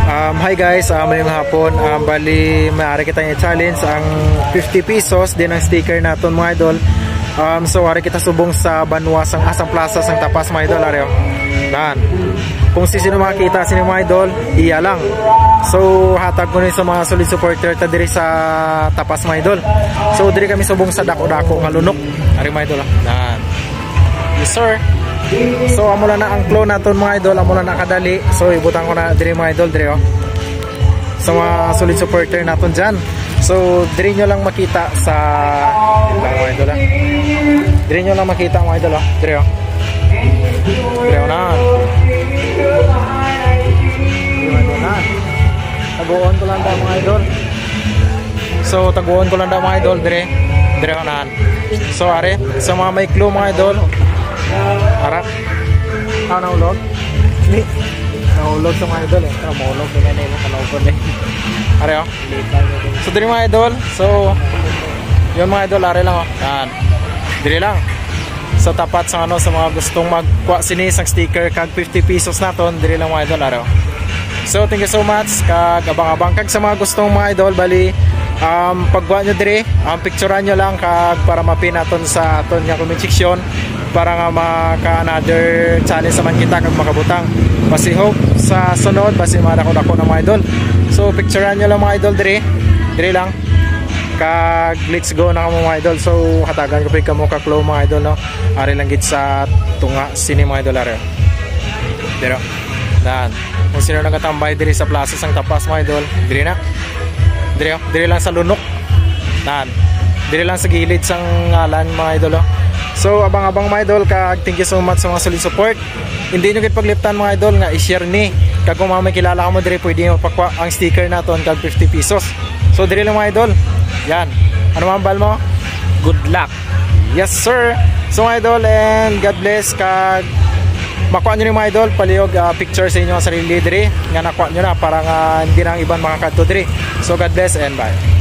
Hi guys, mayong hapon. Bali, maaari kitang i-challenge ang 50 pesos din ang sticker naton mga idol. So ari kita subong sa Banwasang Asang Plaza sang Tapas mga idol areo. Dan. Kung sino makita sino mga idol, iya lang. So hatag ko ni sa mga solid supporter ta diri sa Tapas mga idol. So diri kami subong sa dako-dako nga lunok. Ari mga idol. Dan. Yes sir. So amo na ang flow naton mga idol, amo na nakadali. So ibutang ko na diri mga idol diri oh. Sa mga solid supporter naton diyan. So diri nyo lang makita sa mga idol. Diri nyo lang makita mga idol oh. Diri oh. Diri oh na. Taguon ko lang daw mga idol. So taguon ko lang daw mga idol diri. Diri oh na. So are sa mga may clue mga idol. Harap. Naulog? Ni. Naulog sa mga idol eh. Maulog din na yung kanawag eh. Are oh. So diri mga idol. So yun mga idol, are lang oh. Yan. Diri lang. So tapat sa ano sa mga gustong magkuha sinis ang sticker kag 50 pesos naton, diri lang mga idol, are oh. So thank you so much kag abang-abang kag sa mga gustong mga idol bali pagkuha nyo diri, picturean nyo lang kag para mapin naton sa aton nga comment section para nga maka another challenge naman kita kag makabutang. Basi hope sa sunod basi madako-dako na mga idol. So picturean nyo lang mga idol diri lang kag let's go na kamo mga idol. So hatagan ko pa kamo ka clue mga idol no. Ari lang gid sa tunga sini mga idol are. Dero. Dan. Kung sino nagatambay diri sa plaza sang Tapas mga idol, diri na. Diri lang sa lunok. Dan. Diri lang sa gilid sang ngalan mga idol oh. So abang-abang mga idol kag thank you so much sa mga solid support. Hindi nyo gid pagliptan mga idol nga i-share ni kag kung may kilala ka mo diri pwede mo pakwa ang sticker naton kag 50 pesos. So diri lang mga idol. Yan. Ano man bal mo? Good luck. Yes sir. So mga idol and God bless kag makuha nyo ni mga idol palihog picture sa inyo ang sarili diri nga nakuha nyo na para nga hindi nang ibang makakadto diri. So God bless and bye.